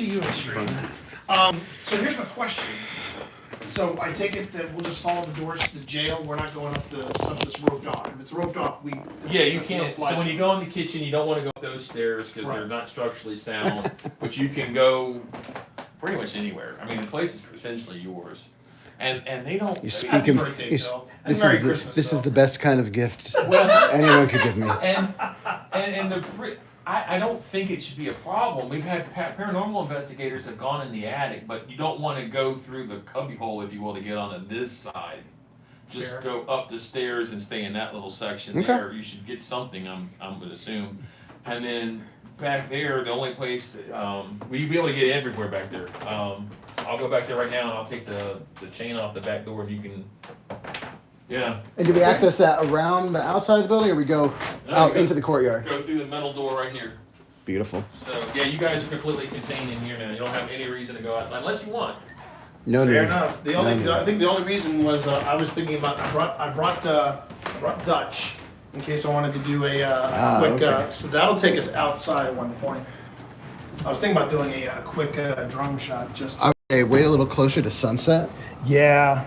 see you in the street. So here's my question. So I take it that we'll just follow the doors to the jail. We're not going up the stuff that's roped off. If it's roped off, Yeah, you can't. So when you go in the kitchen, you don't want to go up those stairs because they're Right. not structurally sound. But you can go pretty much anywhere. I mean, the place is essentially yours, and they don't. You speak Happy him. birthday, Phil. And This Merry is Christmas, this is Phil. the best kind of gift Well, anyone could give me. and I don't think it should be a problem. We've had paranormal investigators have gone in the attic, but you don't want to go through the cubbyhole, if you will, to get onto this side. Just Fair. go up the stairs and stay in that little section Okay. there. You should get something, I'm gonna assume. And then back there, the only place that, you'd be able to get everywhere back there. I'll go back there right now and I'll take the chain off the back door and you can, yeah. And do we access that around the outside of the building, or we go out into the courtyard? Go through the metal door right here. Beautiful. So, yeah, you guys are completely contained in here now. You don't have any reason to go outside unless you want. No Fair need. enough. I think the only reason was I was thinking about I brought Dutch in case I wanted to do a quick. okay. So that'll take us outside at one point. I was thinking about doing a quick drone shot just. Okay, wait a little closer to sunset. Yeah.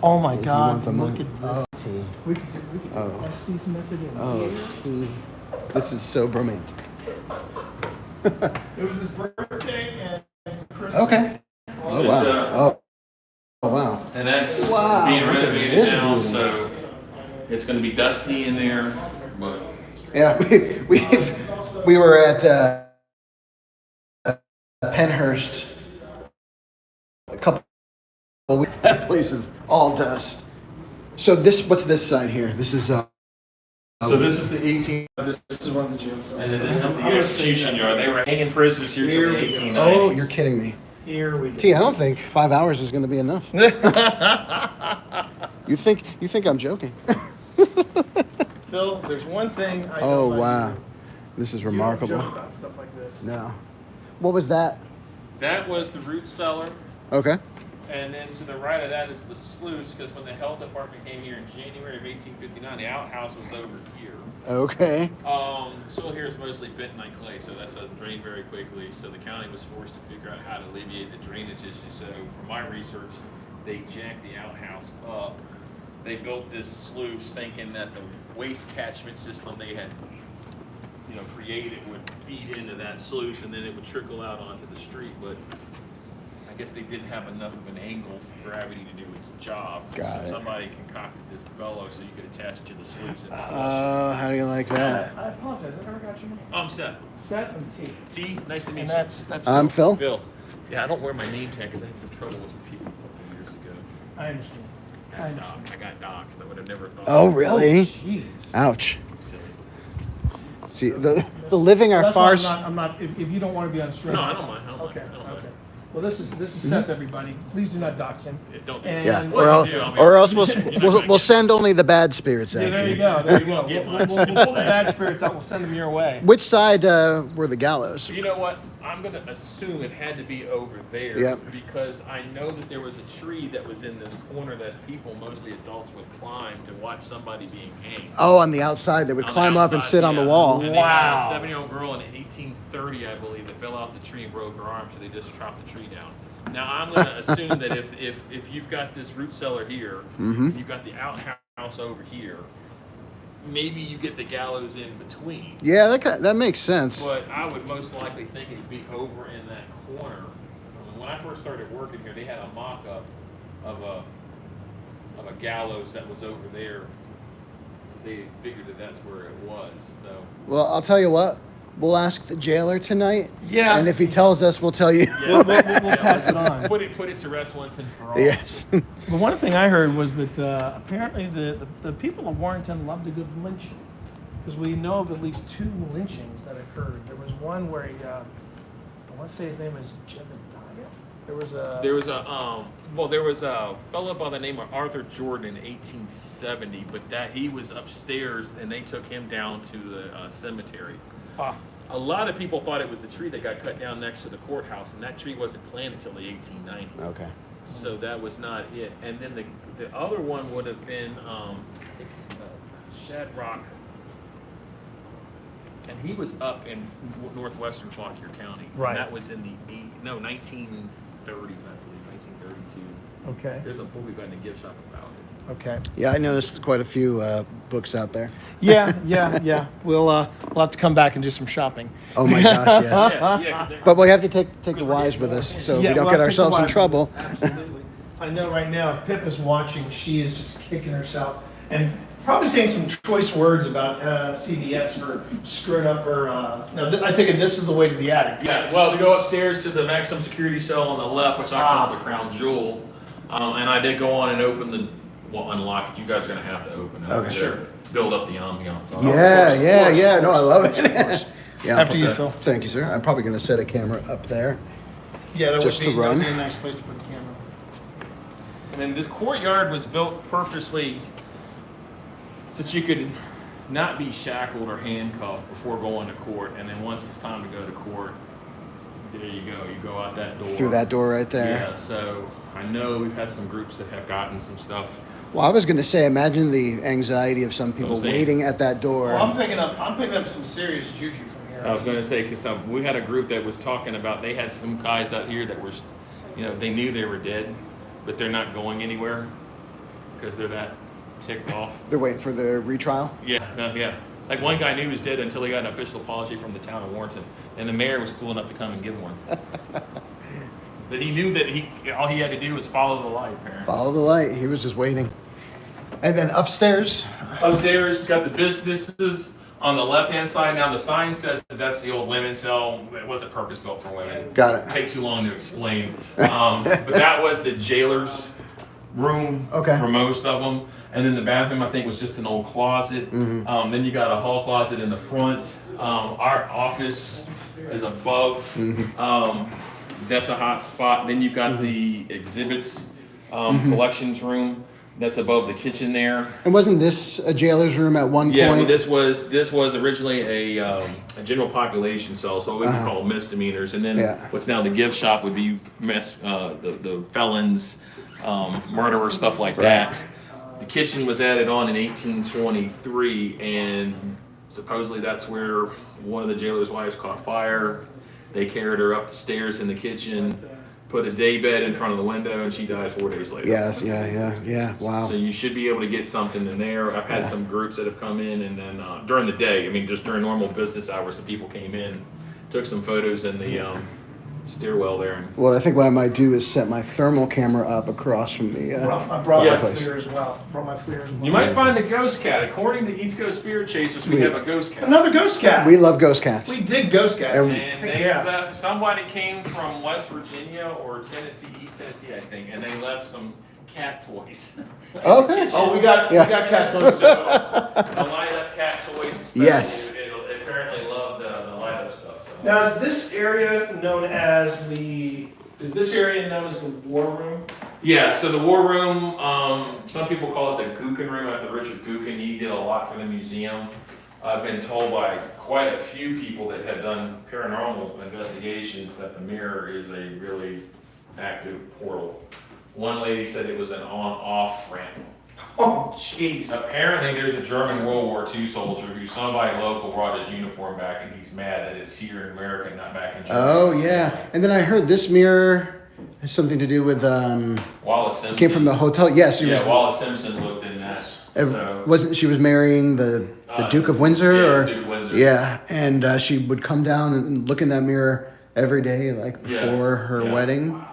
Oh my If you God! want the Look money. at this. Tea. We could Oh. Estes method in Oh, here. tea. This is so romantic. It was his birthday and Christmas. Okay. Oh wow. Oh wow. And that's Wow. being renovated It is now, beautiful. so it's going to be dusty in there. But Yeah, we were at Penhurst a couple of weeks. That place is all dust. So what's this side here? This is so this is the 18, This is one of the jail cells. and then this is the I'm gonna say execution that. yard. They were hanging prisoners here till Here the we go. 1890s. Oh, you're kidding me. Here we go. T, I don't think 5 hours is going to be enough. You think I'm joking? Phil, there's one thing I don't Oh like wow, you. this is You don't remarkable. joke about stuff like this. No. What was that? That was the root cellar. Okay. And then to the right of that is the sluice, because when the health department came here in January of 1859, the outhouse was over here. Okay. Soil here is mostly bentonite clay, so that doesn't drain very quickly. So the county was forced to figure out how to alleviate the drainage issue. So from my research, they jacked the outhouse up. They built this sluice thinking that the waste catchment system they had, created would feed into that sluice, and then it would trickle out onto the street. But I guess they didn't have enough of an angle for gravity to do its job. Got so it. somebody concocted this bellow so you could attach it to the sluice. And How do you like that? I apologize. I never got your name. I'm Seth. Seth and T. T, nice to meet And you. that's I'm Phil. Phil. Yeah, I don't wear my name tag because I had some trouble with some people a couple years ago. I understand. I got doxxed. I would have never thought. Oh really? Jeez. Ouch. See, the living are That's far. why I'm not. If you don't want to be on stream. No, I don't mind. I don't Okay. mind. I don't mind. Okay. Well, this is Seth, everybody. Please do not dox him. Yeah, don't do And- that. Yeah, What or if you else, do, or else You're not we'll gonna send only the bad spirits Yeah, after there you you. go. There you go. Get We'll mine. pull the bad spirits out. We'll send them your way. Which side were the gallows? You know what? I'm gonna assume it had to be over there Yep. because I know that there was a tree that was in this corner that people, mostly adults, would climb to watch somebody being hanged. Oh, on the outside, they would On the climb up and outside, sit on the yeah. wall. And Wow. they had a 7-year-old girl in 1830, I believe, that fell off the tree and broke her arm, so they just chopped the tree down. Now I'm going to assume that if you've got this root cellar here, you've got the outhouse over here, maybe you get the gallows in between. Yeah, that makes sense. But I would most likely think it'd be over in that corner. When I first started working here, they had a mock-up of a gallows that was over there. They figured that that's where it was. So. Well, I'll tell you what. We'll ask the jailer tonight. Yeah. And if he tells us, we'll tell you. Yeah. We'll pass it on. Put it to rest once and for all. Yes. The one thing I heard was that apparently the people of Warrenton loved a good lynching, because we know of at least 2 lynchings that occurred. There was one where I want to say his name is Jebediah. There was a fellow by the name of Arthur Jordan in 1870, but that he was upstairs and they took him down to the cemetery. A lot of people thought it was the tree that got cut down next to the courthouse, and that tree wasn't planted until the 1890s. Okay. So that was not it. And then the other one would have been I think, Shadrock. and he was up in northwestern Fauquier County. Right. And that was in the 1930s, I believe, 1932. Okay. There's a book we got in the gift shop about it. Okay. Yeah, I noticed quite a few books out there. Yeah. We'll have to come back and do some shopping. Oh my gosh, yes. Yeah, 'cause But we have to take the wives with us so we don't we'll get have to take ourselves the in wives trouble. with us. Absolutely. I know right now, if Pip is watching, she is just kicking herself and probably saying some choice words about CBS for screwing up her. Now, I take it this is the way to the attic. Yeah, well, to go upstairs to the maximum security cell on the left, which I call the crown jewel, and I did go on and unlock it. You guys are going to have to open it. Okay, sure. Build up the ambiance. Yeah. No, I love it. Yeah, After you, Phil. Thank you, sir. I'm probably going to set a camera up there. Yeah, that Just would be, to run. that would be a nice place to put the camera. And then this courtyard was built purposely so that you could not be shackled or handcuffed before going to court. And then once it's time to go to court, there you go. You go out that door. Through that door right there. Yeah, so I know we've had some groups that have gotten some stuff. Well, I was going to say, imagine the anxiety of some people waiting at that door. Well, I'm picking up some serious juju from here. I was going to say, because we had a group that was talking about, they had some guys out here that were, they knew they were dead, but they're not going anywhere because they're that ticked off. They're waiting for the retrial? Yeah. Like one guy knew he was dead until he got an official apology from the town of Warrenton, and the mayor was cool enough to come and give one. But he knew that all he had to do was follow the light, apparently. Follow the light. He was just waiting. And then upstairs. Upstairs, got the businesses on the left-hand side. Now, the sign says that's the old women's cell. It wasn't purpose-built for women. Got it. Take too long to explain. But that was the jailer's room for most of them. And then the bathroom, I think, was just an old closet. Mm-hmm. Then you got a hall closet in the front. Our office is above. That's a hot spot. Then you've got the exhibits collections room. That's above the kitchen there. And wasn't this a jailer's room at one Yeah, point? well, this was originally a general population cell, so we would call misdemeanors. And then what's now the gift shop would be the felons, murderers, stuff like that. The kitchen was added on in 1823, and supposedly that's where one of the jailer's wives caught fire. They carried her up the stairs in the kitchen, put a day bed in front of the window, and she dies 4 days later. Yes, yeah. Wow. So you should be able to get something in there. I've had some groups that have come in, and then during the day, just during normal business hours, some people came in, took some photos in the stairwell there. Well, I think what I might do is set my thermal camera up across from the I brought my place. FLIR as well. You might find the ghost cat. According to East Coast Spirit Chasers, we have a ghost cat. Another ghost cat. We love ghost cats. We dig ghost cats. And somebody came from West Virginia or Tennessee, East Tennessee, I think, and they left some cat toys. Okay. We got cat toys. So the light up cat toys, especially, Yes. it apparently loved the light up stuff. So. Now, is this area known as the war room? Yeah, so the war room, some people call it the Gookin room after Richard Gookin. He did a lot for the museum. I've been told by quite a few people that have done paranormal investigations that the mirror is a really active portal. One lady said it was an on-off ramp. Oh, jeez. Apparently, there's a German World War II soldier who somebody local brought his uniform back, and he's mad that it's here in America, not back in Germany. Oh, yeah. And then I heard this mirror has something to do with Wallace Simpson came from the hotel. Yes, Wallace Simpson lived in that. So. Wasn't she was marrying the Duke of Windsor? Yeah, Duke of Windsor. Yeah, and she would come down and look in that mirror every day, like before her wedding. Wow.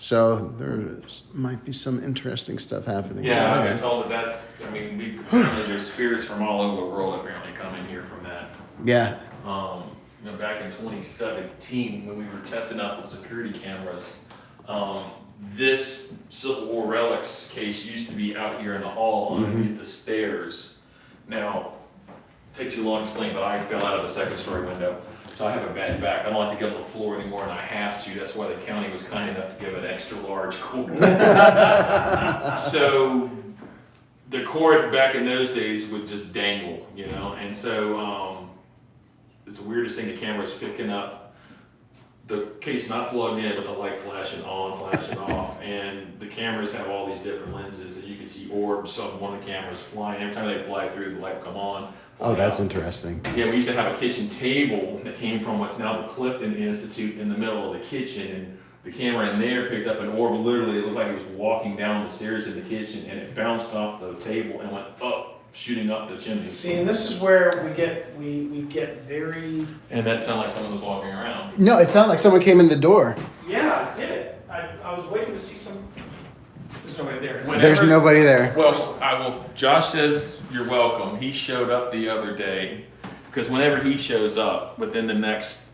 So there might be some interesting stuff happening. Yeah, I've been told apparently there's spirits from all over the world apparently come in here from that. Yeah. Back in 2017 when we were testing out the security cameras, this Civil War relics case used to be out here in the hall underneath the stairs. Now, take too long to explain, but I fell out of a second-story window. So I have a bad back. I don't like to get on the floor anymore, and I have to. That's why the county was kind enough to give an extra large cord. So the cord back in those days would just dangle, and so it's the weirdest thing. The camera's picking up the case not plugged in, but the light flashing on, flashing off, and the cameras have all these different lenses, and you can see orbs of one of the cameras flying. Every time they fly through, the light will come on, Oh, that's interesting. Yeah, we used to have a kitchen table that came from what's now the Clifton Institute in the middle of the kitchen, and the camera in there picked up an orb. Literally, it looked like it was walking down the stairs in the kitchen, and it bounced off the table and went up, shooting up the chimney. See, and this is where we get very. And that sounded like someone was walking around. No, it sounded like someone came in the door. Yeah, I did. I was waiting to see some. There's nobody there. There's nobody there. Well, Josh says you're welcome. He showed up the other day, because whenever he shows up, within the next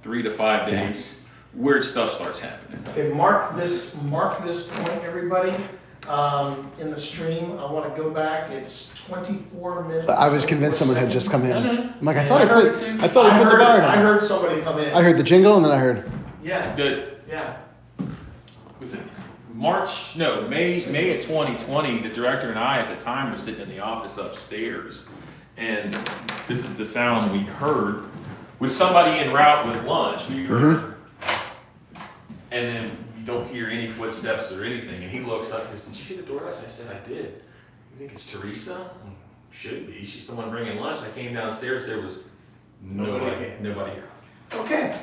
3 to 5 days, weird stuff starts happening. Okay, mark this point, everybody. In the stream, I want to go back. It's 24 minutes. I was convinced someone had just come in. I'm like, I thought I I heard put it too. the bar down. I heard somebody come in. I heard the jingle, and then I heard. Yeah. Yeah. Was it May of 2020, the director and I at the time were sitting in the office upstairs, and this is the sound we heard. With somebody en route with lunch, we heard, and then you don't hear any footsteps or anything, and he looks up and goes, "Did you hear the door?" I said, "I did." "You think it's Teresa?" "Should be. She's the one bringing lunch." I came downstairs, there was nobody here. Okay.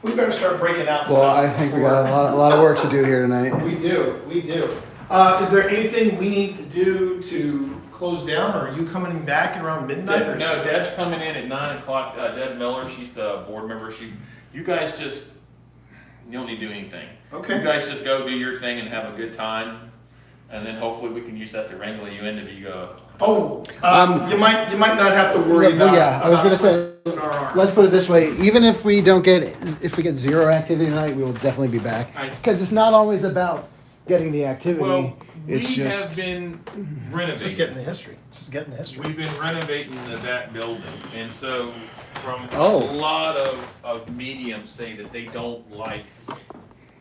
We better start breaking out Well, stuff. I think we got a lot of work to do here tonight. We do. Is there anything we need to do to close down, or are you coming back around midnight? Or No, Deb's coming in at 9 o'clock. Deb Miller, she's the board member. You guys just, you don't need to do anything. Okay. You guys just go do your thing and have a good time, and then hopefully we can use that to wrangle you into be you might not have to worry about. Yeah, I was gonna say. twisting our arm. Let's put it this way: even if we get zero activity tonight, we will definitely be back. Because it's not always about getting the activity. Well, it's we just have been Just renovating. getting the history. We've been renovating that building, and so from Oh. a lot of mediums say that they don't like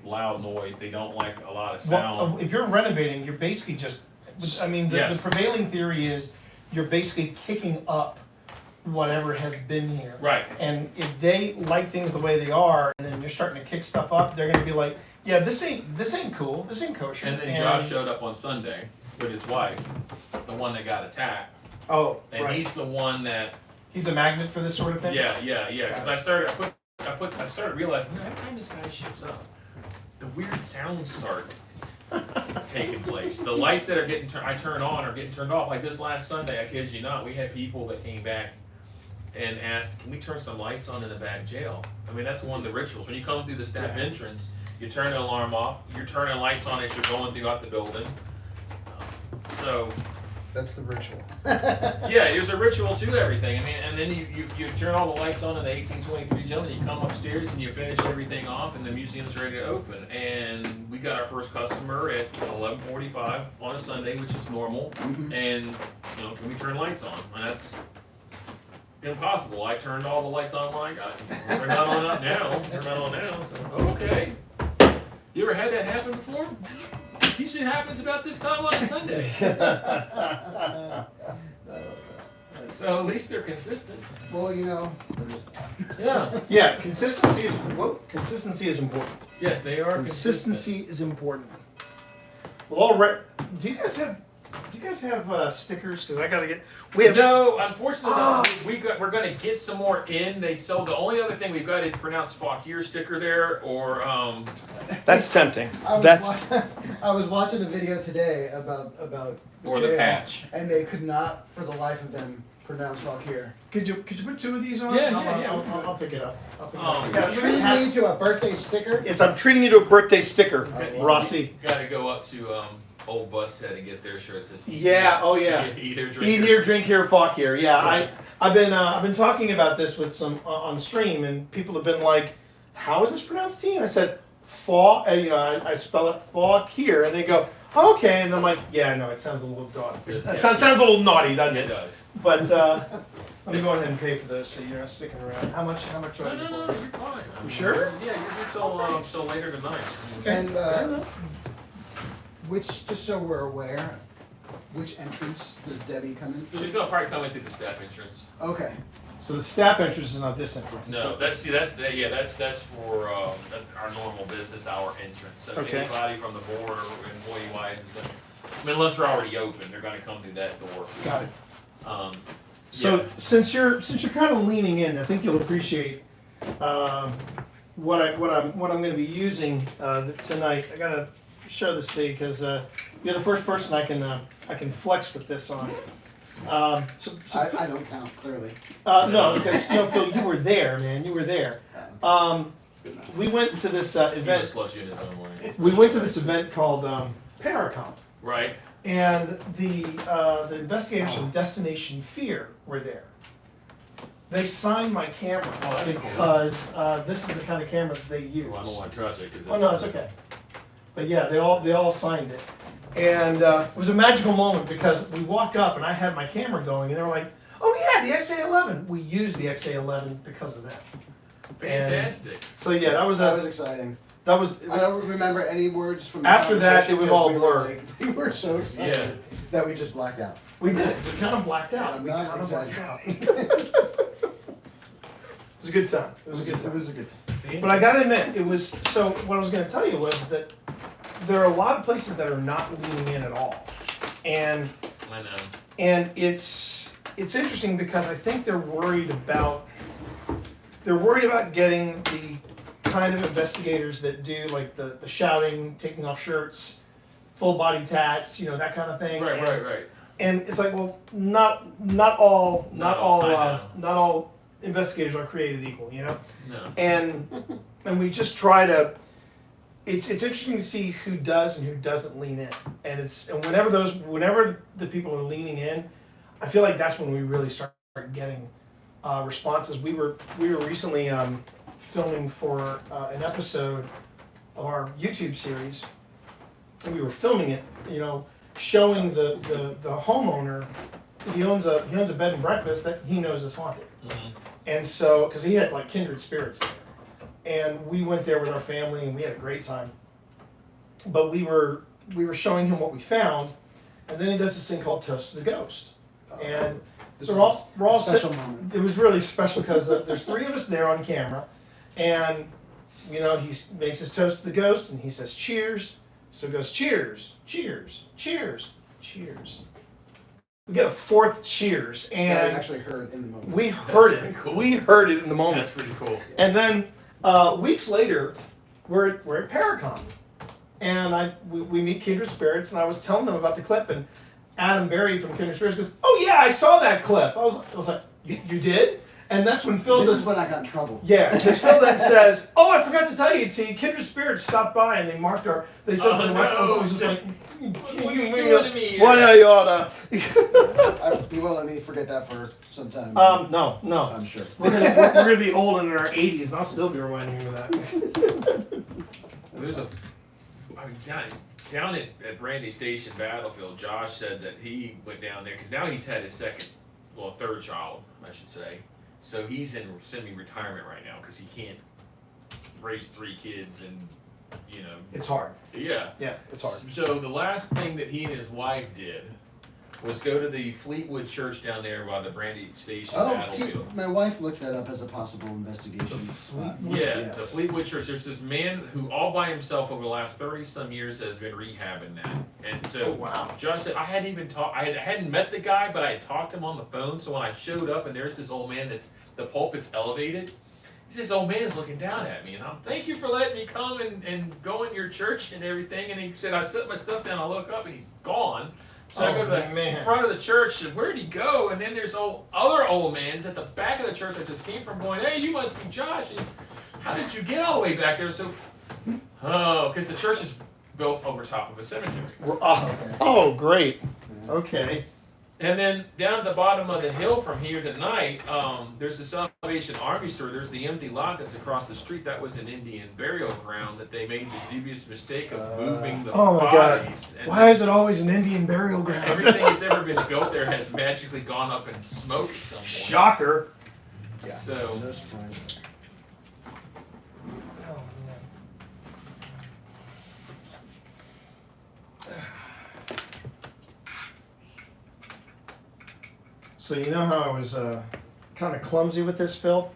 loud noise. They don't like a lot of sound. Well, if you're renovating, you're basically just. I mean, the Yes. prevailing theory is you're basically kicking up whatever has been here. Right. And if they like things the way they are, and then you're starting to kick stuff up, they're gonna be like, "Yeah, this ain't cool. This ain't kosher." And then Josh showed up on Sunday with his wife, the one that got attacked, Oh, and right. he's the one that. He's a magnet for this sort of thing. Yeah. Because I started realizing, every time this guy shows up, the weird sounds start taking place. The lights that are I turn on are getting turned off. Like this last Sunday, I kid you not, we had people that came back and asked, "Can we turn some lights on in the back jail?" I mean, that's one of the rituals. When you come through the staff entrance, you turn the alarm off. You're turning lights on as you're going throughout the building. So. that's the ritual. Yeah, there's a ritual to everything. I mean, and then you turn all the lights on in the 1823 jail, and you come upstairs and you finish everything off, and the museum's ready to open. And we got our first customer at 11:45 on a Sunday, which is normal. And can we turn lights on? And that's impossible. I turned all the lights on when I got here. They're not on up now. They're not on now. So, okay. You ever had that happen before? Usually it happens about this time on a Sunday. So at least they're consistent. Well, Yeah. Yeah, consistency is important. Yes, they are. Consistency is important. Well, all right. Do you guys have stickers? Because I gotta get. We have. No, unfortunately, no. We're gonna get some more in. They sell the only other thing we've got is pronounced Fauquier sticker there, or That's tempting. I was watching a video today about or the jail, patch. and they could not, for the life of them, pronounce Fauquier. Could you put two of these on? Yeah. I'll pick it up. Treating me to a birthday sticker. I'm treating you to a birthday sticker, Rossi. Got to go up to Old Bus Head and get their shirt. Says Yeah. Oh yeah. Eat here, drink Eat here, drink here, Fauquier. Yeah. Yes. I've been talking about this with some on stream, and people have been like, "How is this pronounced T?" And I said, I spell it Fauquier, and they go, "Okay," and I'm like, "Yeah, no, it sounds a little dog. It sounds a little naughty, doesn't It it?" does. But let me go ahead and pay for those, so you're not sticking around. How much do I No, get you're for? fine. I mean, Sure? Yeah, you're good till later tonight. And Fair enough. just so we're aware, which entrance does Debbie come in She's gonna probably come in through the staff entrance. Okay. So the staff entrance is not this entrance. No, that's for that's our normal business hour entrance. So Okay. anybody from the board or employee wise is gonna, unless we're already open, they're gonna come through that door. Got it. So since you're kind of leaning in, I think you'll appreciate what I'm going to be using tonight. I gotta show this to you because you're the first person I can flex with this on. I don't count clearly. No, because Phil, you were there, man. You were there. We went to this event. He loves you in his own way. We went to this event called paranormal. Right. And the investigators from Destination Fear were there. They signed my camera because this is the kind of camera that they use. Well, I don't want to trust it. Oh no, it's okay. But yeah, they all signed it, and it was a magical moment because we walked up and I had my camera going, and they were like, "Oh yeah, the XA11." We used the XA11 because of that. Fantastic. And so yeah, that was exciting. That was. I don't remember any words from the After that, conversation it was because all we blur. were like- We were so excited that we just blacked out. We did. We kind of blacked out. I'm We not kind of blacked exaggerating. out. It was a good time. It was a good time. It was a good time. But I gotta admit, it was, so what I was gonna tell you was that there are a lot of places that are not leaning in at all. And I know. and it's interesting because I think they're worried about getting the kind of investigators that do like the shouting, taking off shirts, full body tats, that kind of thing. Right. And it's like, well, not all investigators are created equal, No. And we just try to. It's interesting to see who does and who doesn't lean in, and whenever the people are leaning in, I feel like that's when we really start getting responses. We were recently filming for an episode of our YouTube series, and we were filming it, showing the homeowner. He owns a bed and breakfast that he knows is haunted. Mm-hmm. And so, because he had like kindred spirits there. And we went there with our family and we had a great time. But we were showing him what we found, and then he does this thing called Toast to the Ghost. And so we're all special sitting. moment. It was really special because there's three of us there on camera, and he makes his toast to the ghost and he says cheers. So it goes cheers, cheers, cheers, cheers. We get a fourth cheers, and I actually heard in the moment. we heard it. Cool. We heard it in the moment. That's pretty cool. And then weeks later, we're at Paracon, and we meet Kindred Spirits, and I was telling them about the clip, and Adam Berry from Kindred Spirits goes, "Oh yeah, I saw that clip." I was like, "You did?" And that's when Phil This says, is when I got in trouble. "Yeah." Because Phil then says, "Oh, I forgot to tell you, T. Kindred Spirits stopped by and they marked our." They said Oh, the rest of us no. was just like, What are you doing to me? "Why are you oughta?" You won't let me forget that for some time. No. I'm sure. We're gonna be old and in our 80s, and I'll still be reminding you of that. There's down at Brandy Station Battlefield, Josh said that he went down there because now he's had his third child, I should say. So he's in semi-retirement right now because he can't raise 3 kids and, It's hard. Yeah. Yeah, it's hard. So the last thing that he and his wife did was go to the Fleetwood Church down there by the Brandy Station Battlefield. My wife looked that up as a possible investigation spot. Yeah, Yes. the Fleetwood Church. There's this man who, all by himself, over the last 30-some years, has been rehabbing that. And so, Oh, wow. Josh said, I hadn't met the guy, but I had talked to him on the phone. So when I showed up, and there's this old man the pulpit's elevated. This old man's looking down at me, and thank you for letting me come and go in your church and everything. And he said, I set my stuff down, I look up, and he's gone. So I go to the front of the church, and where'd he go? And then there's other old mans at the back of the church I just came from going, hey, you must be Josh. How did you get all the way back there? So, because the church is built over top of a cemetery. Oh, great. Okay. And then down at the bottom of the hill from here tonight, there's the Salvation Army store. There's the empty lot that's across the street. That was an Indian burial ground that they made the dubious mistake of moving the Oh my God. bodies. And Why is it always an Indian burial ground? everything that's ever been built there has magically gone up in smoke at some point. Shocker. Yeah. So- No surprise. Oh, man. So you know how I was kind of clumsy with this, Phil?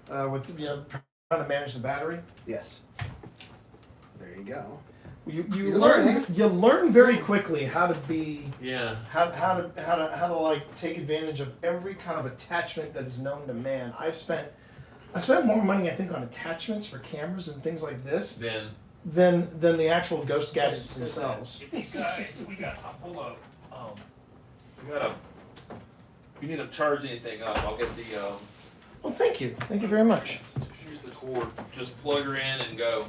With trying to manage the battery. Yes. There you go. You You're learn learning. you learn very quickly how to be Yeah. how to like take advantage of every kind of attachment that is known to man. I spent more money I think on attachments for cameras and things like this Then. than the actual ghost gadgets themselves. Hey guys, I'll pull up. We got a. If you need to charge anything up, I'll get the. Well, thank you very much. Use the cord. Just plug her in and go.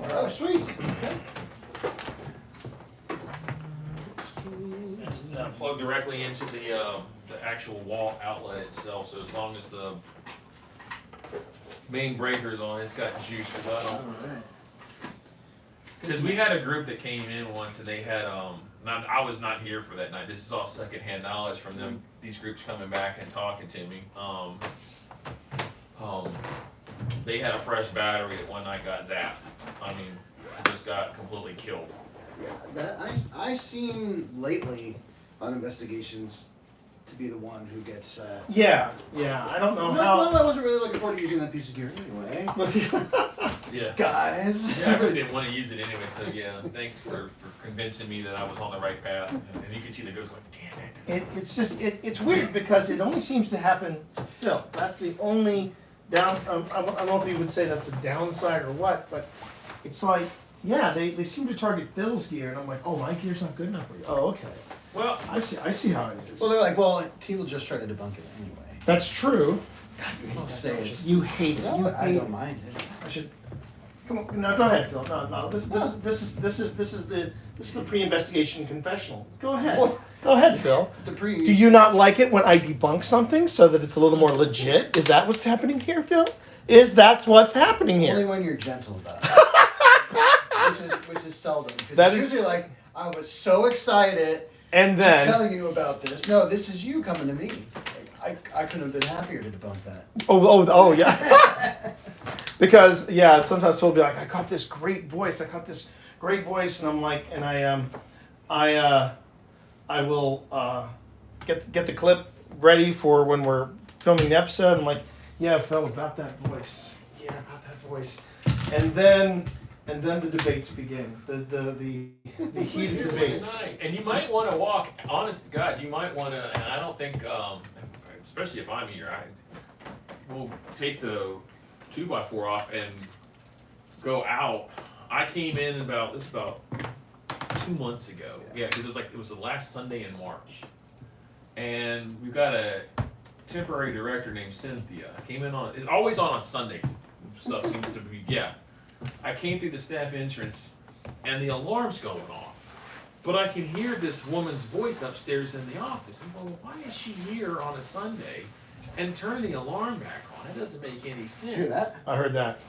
Oh, sweet. It's plugged directly into the actual wall outlet itself. So as long as the main breaker's on, it's got juice for that on. Alright. Because we had a group that came in once and they had I was not here for that night. This is all secondhand knowledge from them. These groups coming back and talking to me. They had a fresh battery that one night got zapped. I mean, just got completely killed. Yeah, that I seem lately on investigations to be the one who gets. Yeah. I don't know Well, I wasn't really looking forward to using that piece of gear anyway. Yeah. Guys. Yeah, I really didn't want to use it anyway, so yeah, thanks for convincing me that I was on the right path. And you can see the ghost going, damn it. It's weird because it only seems to happen to Phil. That's the only down. I don't know if you would say that's a downside or what, but it's like, yeah, they seem to target Phil's gear, and I'm like, oh, my gear's not good enough for you. Oh, okay. Well, I see how it is. Well, they're like, well, T will just try to debunk it anyway. That's true. I'll say it's. You hate it. You I hate don't mind it. I should. Come on, no, go ahead, Phil. No. This is the pre-investigation confessional. Go ahead. Well- Go ahead, Phil. Do you not like it when I debunk something so that it's a little more legit? Is that what's happening here, Phil? Is that what's happening Only here? when you're gentle about it. which is seldom. Because That it's is- usually like, I was so excited And to then, tell you about this. No, this is you coming to me. I couldn't have been happier to debunk that. oh, yeah. Because sometimes Phil will be like, I got this great voice, and I'm like, and I will get the clip ready for when we're filming the episode. I'm like, yeah, Phil, about that voice. Yeah, about that voice. And then the debates begin. The heated debates. and you might want to walk, honest to God, you might want to, and I don't think, especially if I'm here, we'll take the 2x4 off and go out. I came in about 2 months ago. Yeah, because it was the last Sunday in March. And we've got a temporary director named Cynthia. Came in it's always on a Sunday. Stuff seems to be, yeah. I came through the staff entrance and the alarm's going off. But I can hear this woman's voice upstairs in the office. And well, why is she here on a Sunday and turn the alarm back on? It doesn't make any sense. Hear that? I heard that.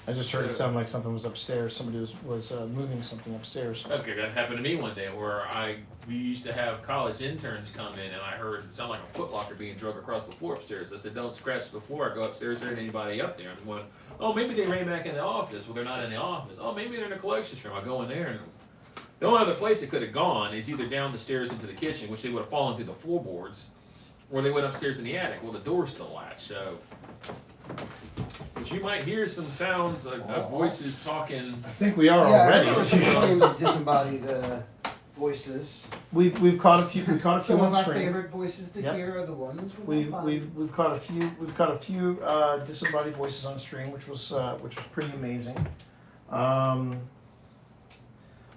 I just heard it sound like something was upstairs. Somebody was moving something upstairs. Okay, that happened to me one day where we used to have college interns come in and I heard it sound like a footlocker being drug across the floor upstairs. I said, don't scratch the floor, go upstairs, there ain't anybody up there. And went, oh, maybe they ran back in the office. Well, they're not in the office. Oh, maybe they're in the collections room. I go in there and the only other place it could have gone is either down the stairs into the kitchen, which they would have fallen through the floorboards, or they went upstairs in the attic. Well, the door's still latched, so. But you might hear some sounds of voices talking. I think we are Yeah, I already. remember some claims of disembodied voices. We've caught a few. We've caught a few Some on of our stream. favorite voices to Yep. hear are the ones with We've caught a few. We've caught a few disembodied voices on stream, which was pretty amazing.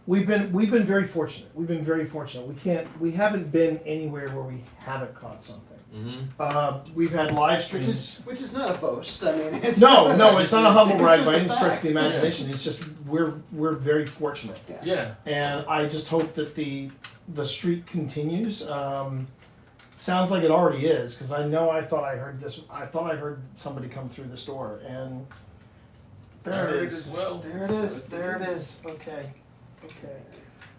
We've been very fortunate. We've been very fortunate. We haven't been anywhere where we haven't caught something. Mm-hmm. We've had live streams. which is not a boast. I mean, it's No, it's not a humble it's brag just by a any stretch of fact. the imagination. It's just we're very fortunate, Yeah. and I just hope that the streak continues. Sounds like it already is, because I thought I heard this. I thought I heard somebody come through this door, and I there heard it it is. as well. There it is. There it is. Okay.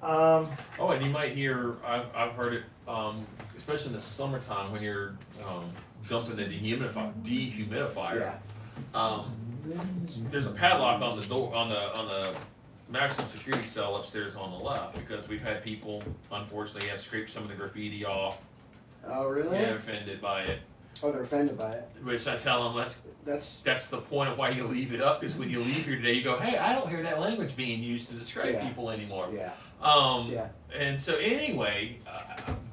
Oh, and you might hear, I've heard it, especially in the summertime when you're dumping the dehumidifier. Yeah. There's a padlock on the door, on the maximum security cell upstairs on the left, because we've had people, unfortunately, have scraped some of the graffiti off. Oh, really? Yeah, offended by it. Oh, they're offended by it. Which I tell them that's the point of why you leave it up, is when you leave here today, you go, hey, I don't hear that language being used to describe people anymore. Yeah. And so anyway,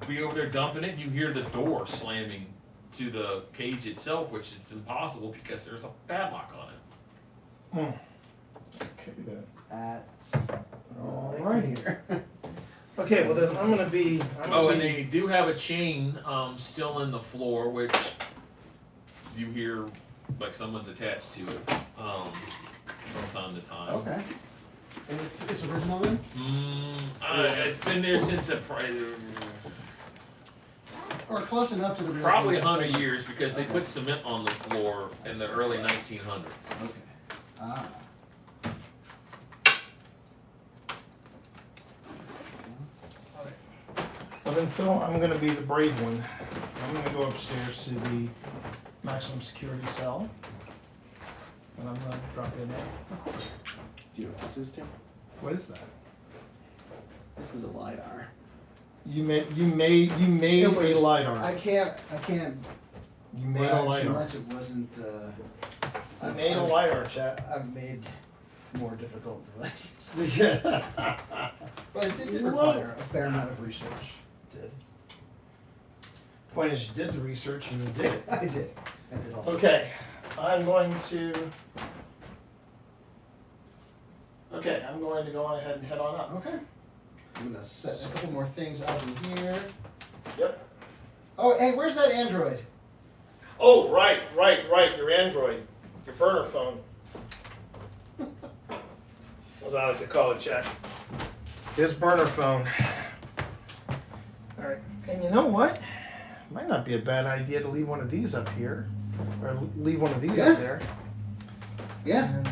we over there dumping it, and you hear the door slamming to the cage itself, which it's impossible because there's a padlock on it. Okay then. That's All right here. Okay, well then I'm gonna be. And they do have a chain still in the floor, which you hear like someone's attached to it from time to time. okay. And it's original then? It's been there since Or close enough to the real probably thing. 100 years, because they put cement on the floor in the early 1900s. Okay. Ah. Well then, Phil, I'm gonna be the brave one. I'm gonna go upstairs to the maximum security cell, and I'm gonna drop it in there. Do you know what this is, Tim? What is that? This is a LiDAR. You made a lidar. I can't. You made a Too lidar. much. It wasn't. I made a lidar, chat. I've made more difficult devices. Yeah. But it did require a fair amount of research. It did. Point is, you did the research and you did it. I did. I did all. Okay, I'm going to. Okay, I'm going to go on ahead and head on up. Okay. I'm gonna set a couple more things out in here. Yep. Oh, hey, where's that Android? Oh, right. Your Android, your burner phone. As I like to call it, chat. His burner phone. All right, and you know what? Might not be a bad idea to leave one of these up here, or leave one of these up there. Yeah. And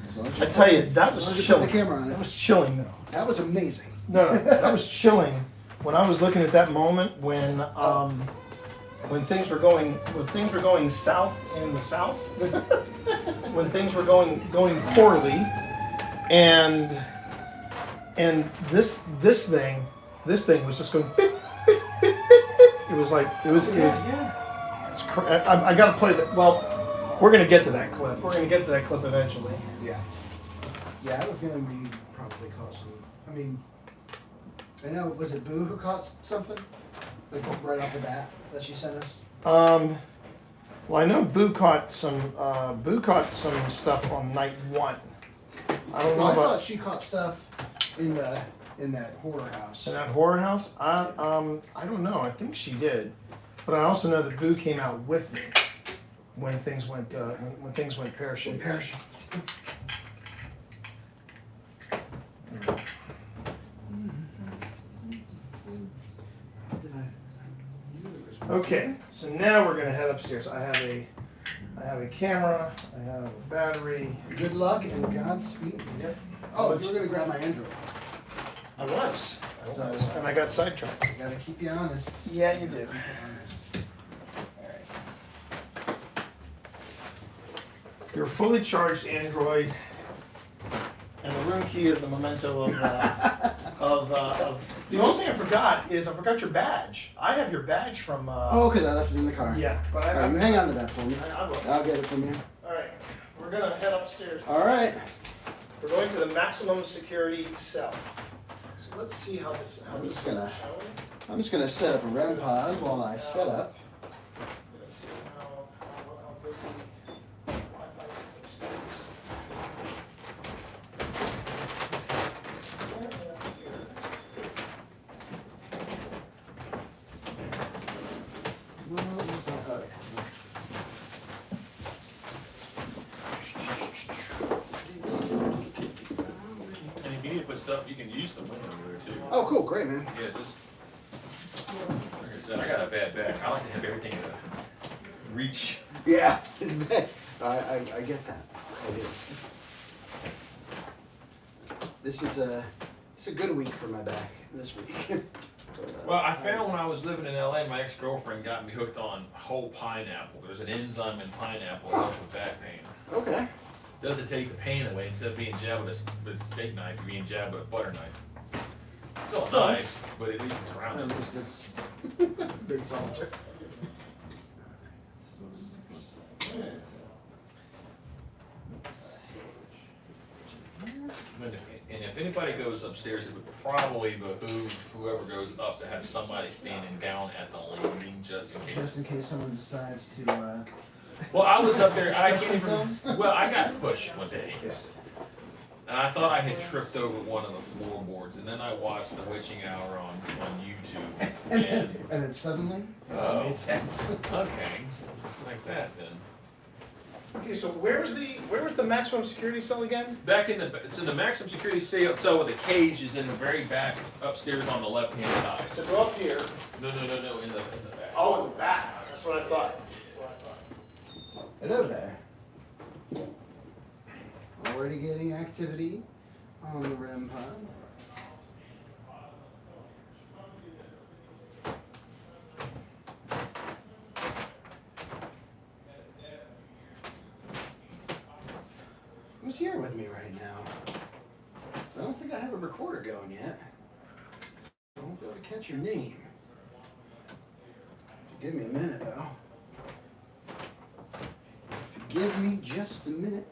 As long as I you tell put- you, that as was long as you put chilling. the camera on it. That was chilling, though. That was amazing. No, that was chilling when I was looking at that moment when things were going south in the south, when things were going poorly, and this thing was just going beep, beep, beep, beep, beep. It was like it was. I gotta play that. Well, we're gonna get to that clip. We're gonna get to that clip eventually. Yeah. Yeah, I have a feeling we probably caught some. I mean, I know, was it Boo who caught something? Like right off the bat that she sent us? Well, I know Boo caught some stuff on night 1. I don't know Well, I about thought she caught stuff in that horror house. in that horror house. I don't know. I think she did, but I also know that Boo came out with me when things went pear-shaped. Parachute. Okay, so now we're gonna head upstairs. I have a camera. I have a battery. Good luck and Godspeed. Yep. Oh, you were gonna grab my Android. I was. So- And I got sidetracked. I gotta keep you honest. Yeah, you do. Keep you honest. All right. Your fully charged Android, and the room key is the memento of the only thing I forgot is I forgot your badge. I have your badge from. Oh, because I left it in the car. Yeah, but All right, you hang on to that for me. I will. I'll get it from you. All right, we're gonna head upstairs. All right. We're going to the maximum security cell. So let's see how this. I'm just goes, gonna- shall we? I'm just gonna set up a REM pod while I set up. Let's see how good the Wi-Fi is upstairs. And if you need to put stuff, you can use the window over there too. Oh, cool, great, man. Yeah, just like I said, I got a bad back. I like to have everything to reach. Yeah, I get that. I do. This is a good week for my back this week. Well, I found when I was living in LA, my ex-girlfriend got me hooked on whole pineapple. There's an enzyme in pineapple that helps with back pain. Okay. Doesn't take the pain away. Instead of being jabbed with a steak knife, you're being jabbed with a butter knife. Still a knife, but at least it's At rounded. least it's a bit softer. And if anybody goes upstairs, it would probably behoove whoever goes up to have somebody standing down at the landing just in case. Just in case someone decides to. Well, I was up there. I Express can't even. themselves? Well, I got pushed one day, Yeah. and I thought I had tripped over one of the floorboards, and then I watched The Witching Hour on YouTube, and And then suddenly, it Oh. made sense. okay, like that then. Okay, so where was the maximum security cell again? Back in the maximum security cell with the cage is in the very back upstairs on the left hand side. So go up here. No, in the back. Oh, in the back. That's what I thought. Hello there. Already getting activity on the REM pod. Who's here with me right now? So I don't think I have a recorder going yet. I won't be able to catch your name. Give me a minute though. If you give me just a minute.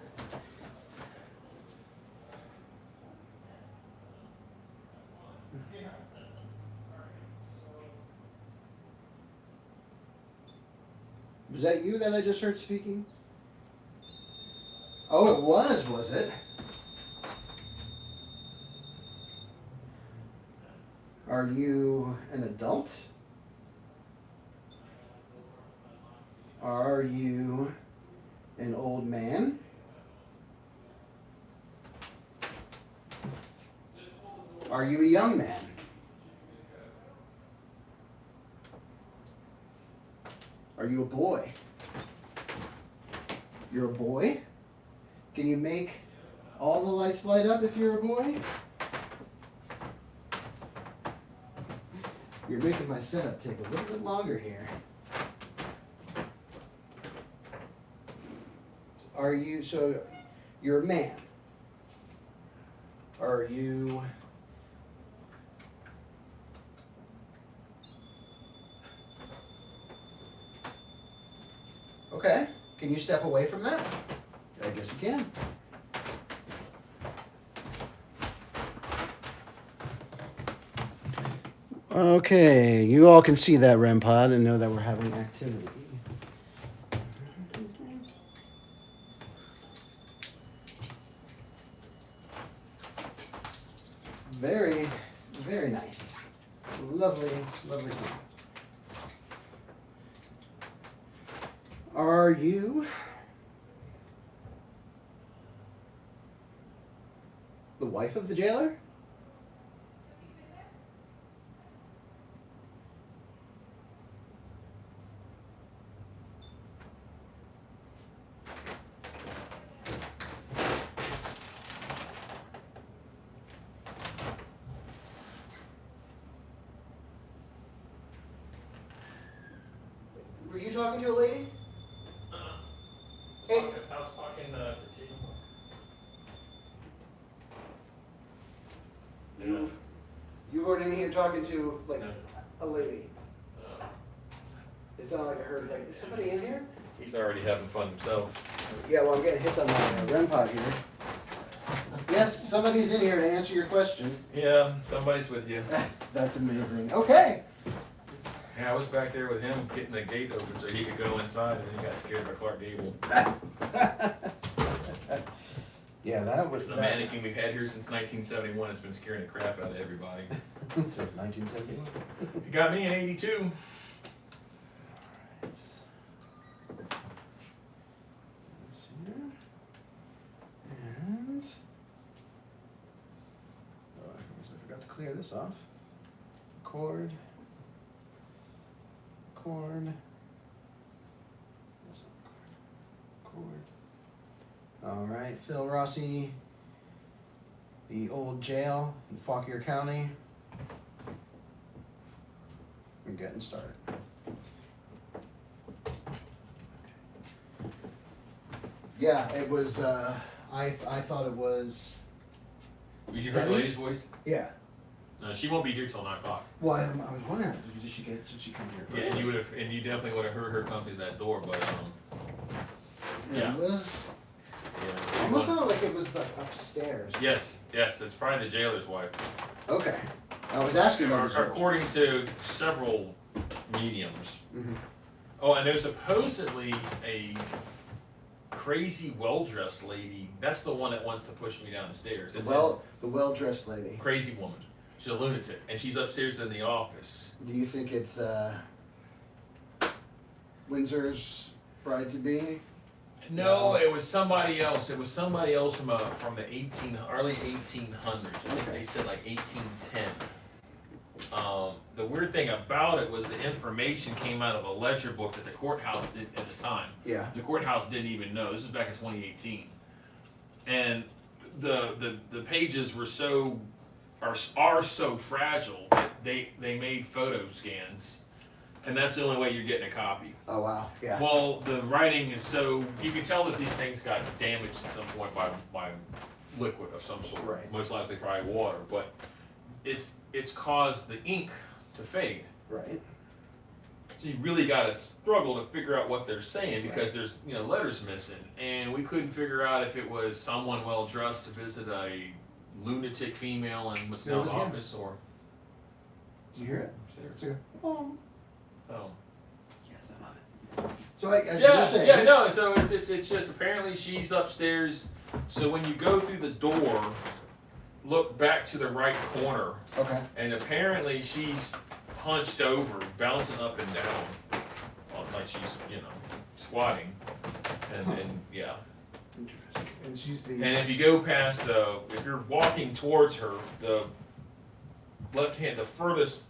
Was that you that I just heard speaking? Oh, it was it? Are you an adult? Are you an old man? Are you a young man? Are you a boy? You're a boy? Can you make all the lights light up if you're a boy? You're making my setup take a little bit longer here. Are you, so you're a man? Are you okay? Can you step away from that? I guess you can. Okay, you all can see that REM pod and know that we're having activity. Very, very nice. Lovely, lovely song. Are you the wife of the jailer? Were you talking to a lady? Hey. I was talking to T. You weren't in here talking to like No. a lady. It sounded like I heard like, is somebody in here? He's already having fun himself. Yeah, well, I'm getting hits on my REM pod here. Yes, somebody's in here to answer your question. Yeah, somebody's with you. That's amazing. Okay. Yeah, I was back there with him getting the gate open so he could go inside, and then he got scared by Clark Gable. Yeah, that was It's the that. mannequin we've had here since 1971. It's been scaring the crap out of everybody. Since 1971. He got me in '82. And oh, I forgot to clear this off. Cord. That's not cord. All right, Phil Rossi, the old jail in Fauquier County. We're getting started. Yeah, it was. I thought it was. Did you hear the Debbie? lady's voice? Yeah. No, she won't be here till 9 o'clock. Well, I was wondering, did she come here? Yeah, and you definitely would have heard her come through that door, but It was. Yeah. Almost sounded like it was like upstairs. Yes, it's probably the jailer's wife. Okay. I was asking about this. According to several mediums. Mm-hmm. Oh, and there's supposedly a crazy, well-dressed lady. That's the one that wants to push me down the stairs. It's The well-dressed lady. a crazy woman. She's a lunatic, and she's upstairs in the office. Do you think it's Windsor's bride-to-be? No, it was somebody else. It was somebody else from the early 1800s. I think they said like 1810. The weird thing about it was the information came out of a ledger book that the courthouse did at the time. Yeah. The courthouse didn't even know. This was back in 2018, and the pages were are so fragile that they made photo scans, and that's the only way you're getting a copy. Oh wow. Yeah. Well, the writing is so you can tell that these things got damaged at some point by liquid of some sort. Right. Most likely probably water, but it's caused the ink to fade. Right. So you really got to struggle to figure out what they're saying because there's letters missing, and we couldn't figure out if it was someone well dressed to visit a lunatic female in what's now the office or. Did you hear it? Upstairs. Oh. So. Yes, I love it. So as you were saying. Yeah, no. So it's just apparently she's upstairs. So when you go through the door, look back to the right corner. Okay. And apparently she's hunched over, bouncing up and down, like she's squatting, and yeah. Interesting. And she's the. And if you go past if you're walking towards her, the the furthest,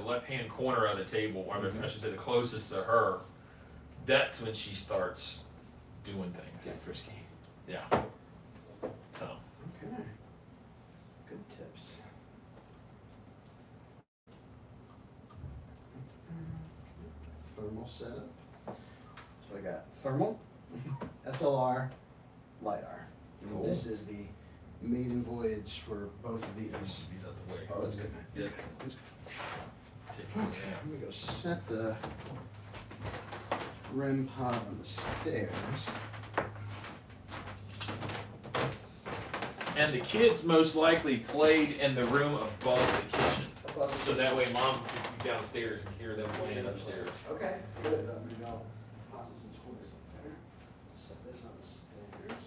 left hand corner of the table, or I should say the closest to her, that's when she starts doing things. Yeah, frisky. Yeah. So. Okay. Good tips. Thermal setup. So I got thermal, SLR, LiDAR. And Cool. this is the maiden voyage for both of these. These out the way. Oh, that's good. Yeah. That's Take good. it Okay, down. I'm gonna go set the REM pod on the stairs. And the kids most likely played in the room above the kitchen. So that way mom could be downstairs and hear them playing upstairs. Okay, good. I'm gonna go toss some toys up there. Set this on the stairs.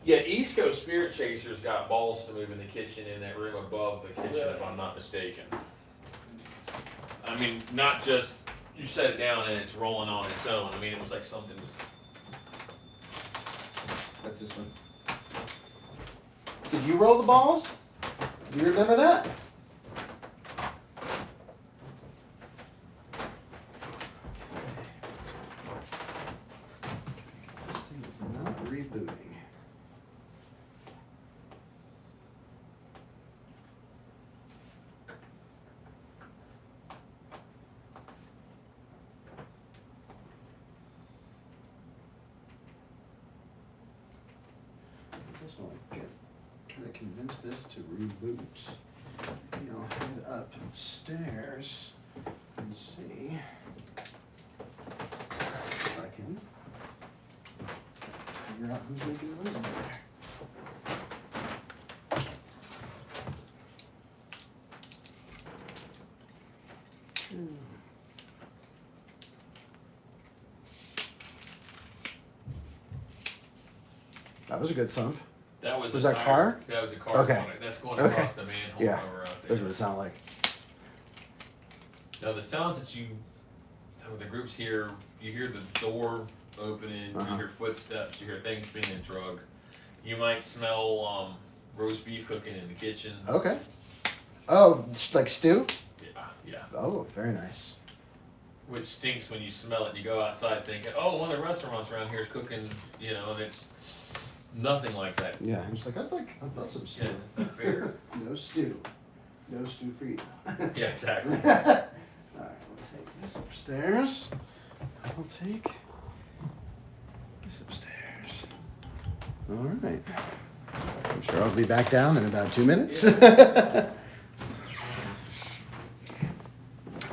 Yeah, East Coast Spirit Chasers got balls to move in the kitchen in that room above the kitchen, if I'm not mistaken. I mean, not just you set it down and it's rolling on its own. I mean, it was like something was. That's this one. Did you roll the balls? Do you remember that? This thing is not rebooting. I guess when I try to convince this to reboot, maybe I'll head upstairs and see if I can figure out who's making noise in there. That was a good thump. That was Was a that tire. car? That was a car. Okay. Going, that's going Okay. across the manhole Yeah. over out there. That's what it sounded like. Now the sounds that the groups hear, you hear the door opening, you hear footsteps, you hear things being drugged. You might smell roast beef cooking in the kitchen. Okay. Oh, just like stew? Yeah. Oh, very nice. Which stinks when you smell it and you go outside thinking, oh, one of the restaurants around here is cooking, and it's nothing like that. Yeah, I'm just like, I'd love some stew. Yeah, that's not fair. No stew. No stew for you. Yeah, exactly. Alright, we'll take this upstairs. I'll take this upstairs. Alright. I'm sure I'll be back down in about 2 minutes.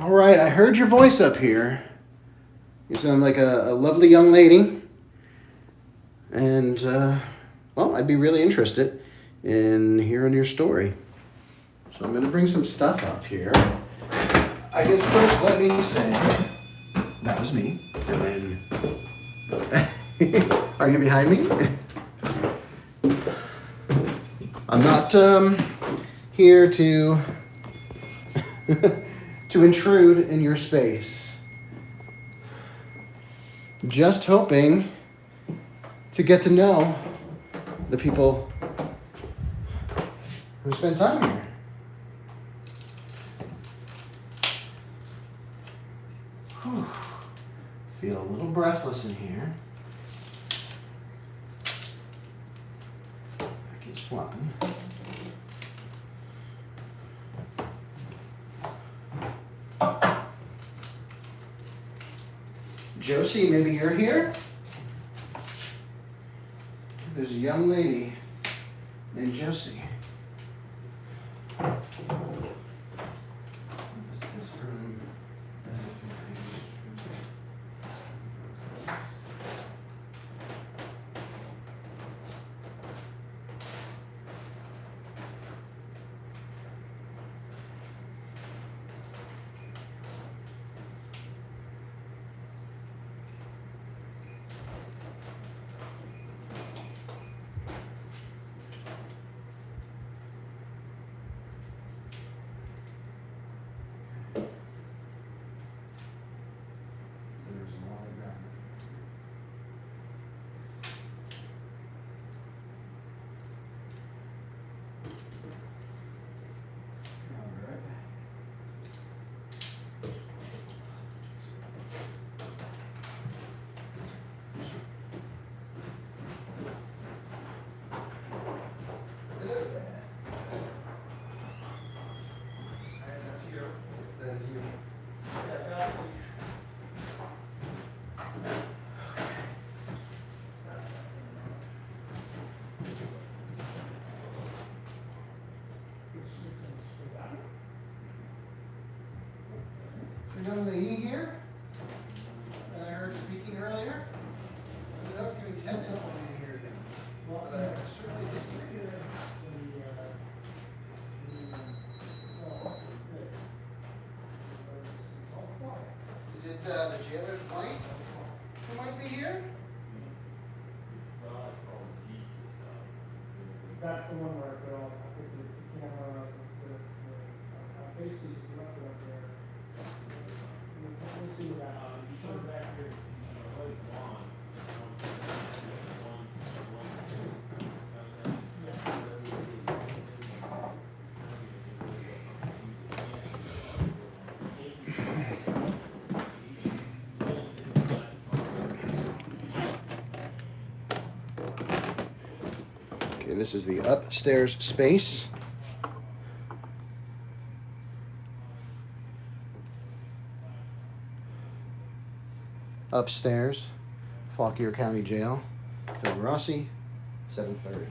Alright, I heard your voice up here. You sound like a lovely young lady. And, well, I'd be really interested in hearing your story. So I'm going to bring some stuff up here. I guess first let me say, that was me. And then, are you behind me? I'm not here to to intrude in your space. Just hoping to get to know the people who spend time here. Whew. Feel a little breathless in here. That keeps flopping. Josie, maybe you're here? There's a young lady named Josie. What is this room? There's a lot of ground. I'll be right back. Hello there. That's you. That is me. The young lady here that I heard speaking earlier. I don't know if you intended for me to hear them, but I certainly did hear them. Is it the jailer's wife who might be here? That's the one where I put all, I put the camera, basically just left it up there. Let's see what that, you showed back here. Okay, this is the upstairs space. Upstairs, Fauquier County Jail. Phil Rossi, 7:30.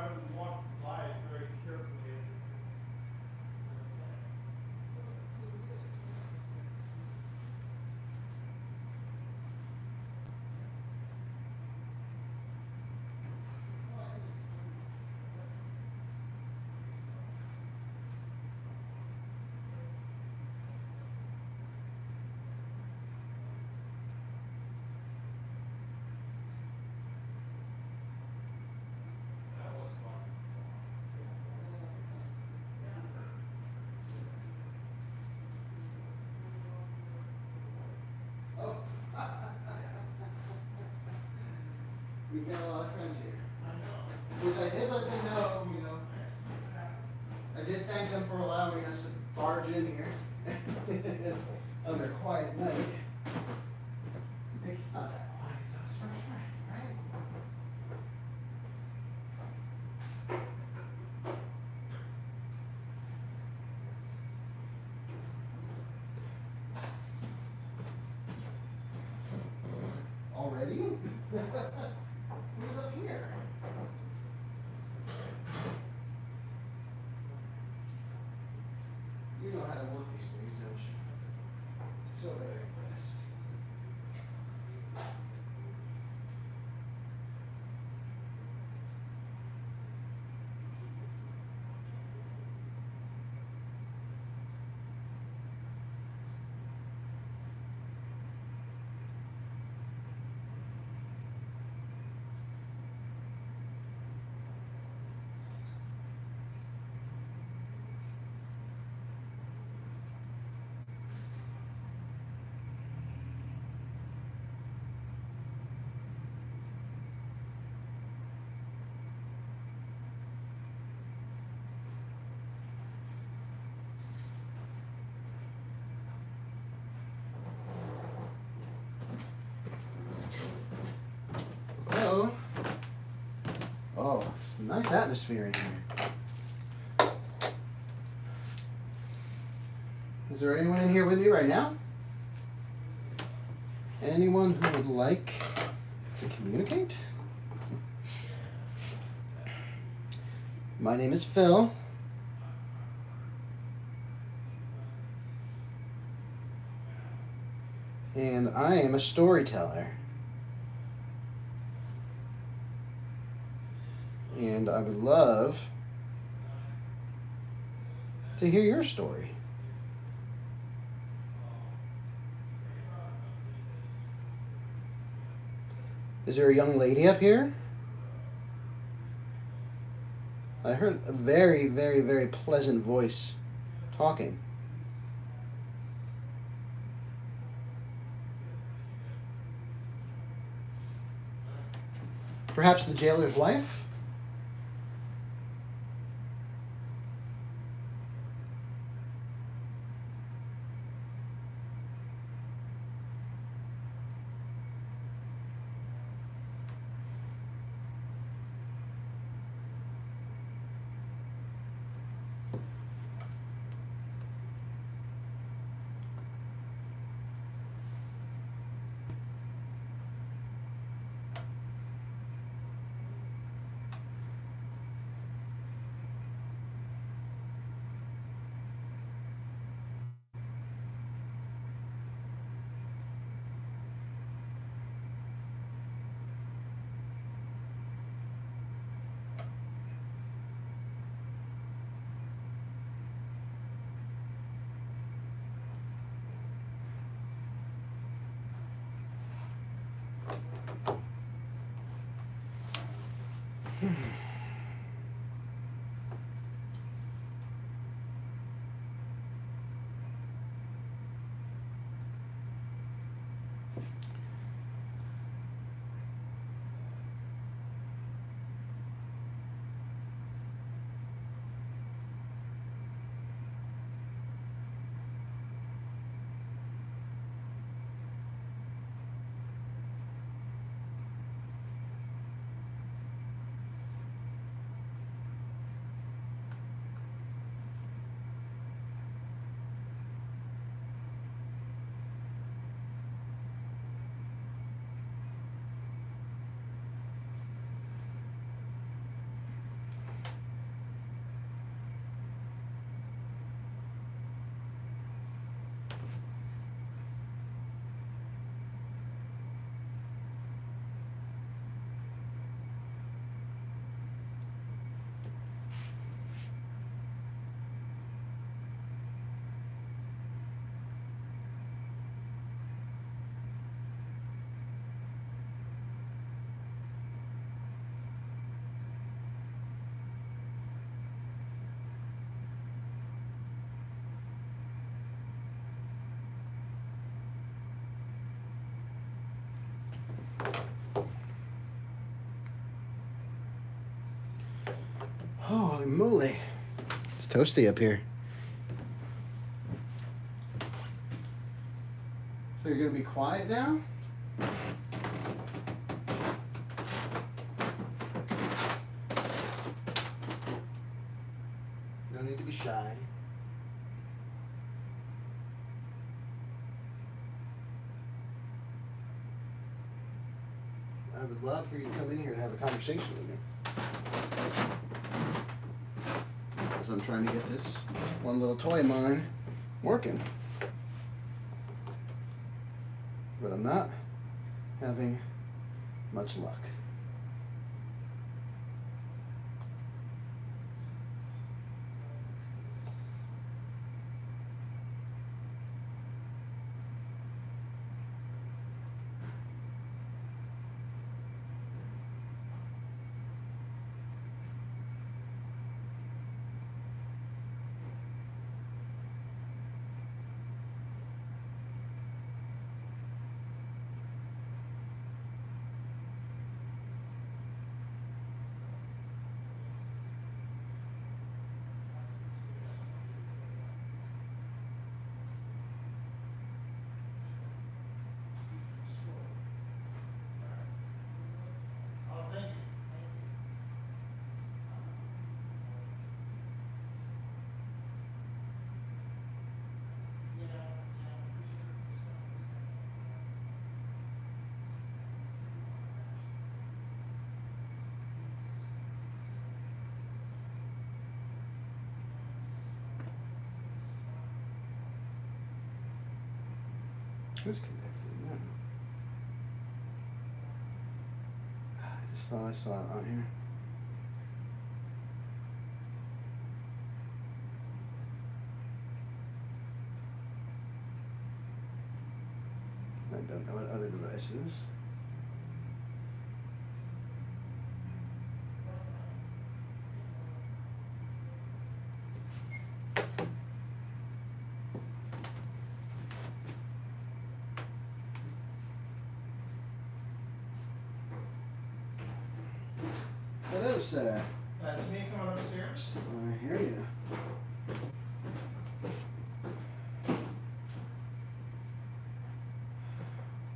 I would walk by it very carefully. Oh. We've got a lot of friends here. Which I did let them know, you know. I did thank them for allowing us to barge in here on their quiet night. It's not that quiet, though. It's first Friday, right? Already? Who's up here? You know how to work these things, don't you? So very impressed. Hello. Oh, it's a nice atmosphere in here. Is there anyone in here with you right now? Anyone who would like to communicate? My name is Phil. And I am a storyteller. And I would love to hear your story. Is there a young lady up here? I heard a very, very, very pleasant voice talking. Perhaps the jailer's wife? Holy moly. It's toasty up here. So you're gonna be quiet now? You don't need to be shy. I would love for you to come in here and have a conversation with me. As I'm trying to get this one little toy of mine working. But I'm not having much luck. Who's connected? No. I just thought I saw it on here. I don't know what other devices. Hello, sir. That's me coming upstairs. I hear you.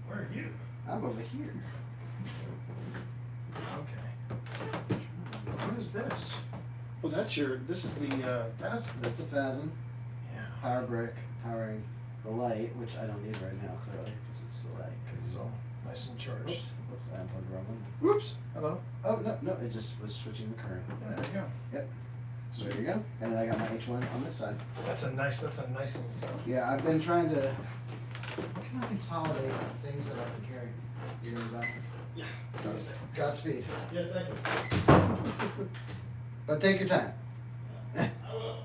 Where are you? I'm over here. Okay. What is this? Well, this is the Phasm. That's the Phasm. Yeah. Power brick powering the light, which I don't need right now, clearly, because it's the light. Because it's all nice and charged. Whoops, whoops, I unplugged the wrong one. Whoops. Hello. Oh, no, it just was switching the current. Yeah, there you go. Yep. So there you go. And then I got my H1 on this side. That's a nice little sound. Yeah, I've been trying to kind of consolidate things that I can carry. You know about? Yeah. Godspeed. Yes, thank you. But take your time. I will.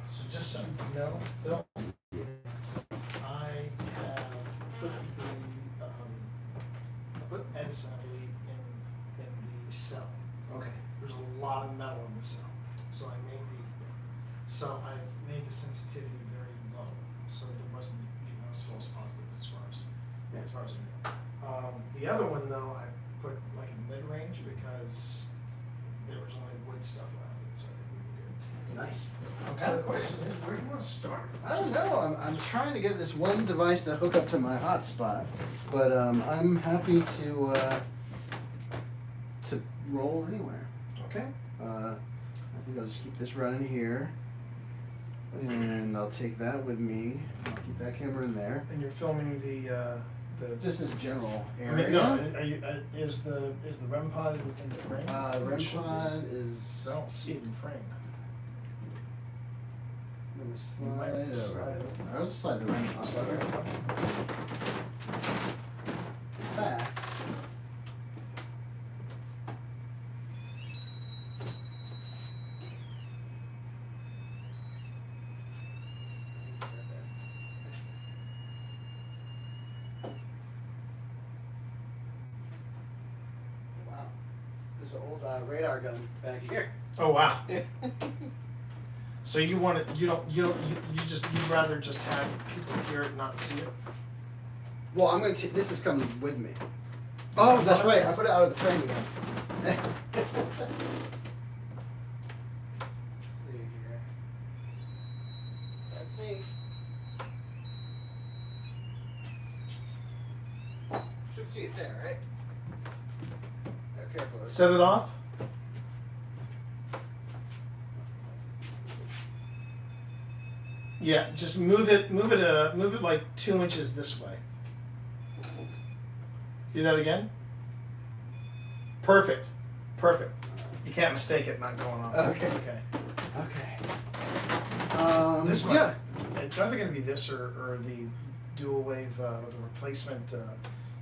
So just so you know, Phil, I have put I put Edison, I believe, in the cell. Okay. There's a lot of metal in the cell, so I made the sensitivity very low, so there wasn't those false positives as far as I know. The other one though, I put like in mid range because there was only wood stuff left. Nice. So the question is, where do you want to start? I don't know. I'm trying to get this one device to hook up to my hotspot, but I'm happy to roll anywhere. Okay. I think I'll just keep this running here, and I'll take that with me. I'll keep that camera in there. And you're filming the Just this general I area. mean, no, are you, is the REM pod in the frame? The REM pod is. I don't see it in frame. Let me You might slide slide over. it. I'll just slide the REM pod over. In fact. Wow. There's an old radar gun back here. Oh wow. So you want it? You'd rather just have people hear it, and not see it. Well, I'm gonna. This is coming with me. Oh, that's right. I put it out of the frame again. Let's see here. That's me. Should see it there, right? Oh, careful. Set it off. Yeah, just move it like 2 inches this way. Do that again. Perfect. You can't mistake it not going off. Okay. Okay. Okay. This one. Yeah. It's either going to be this or the dual wave or the replacement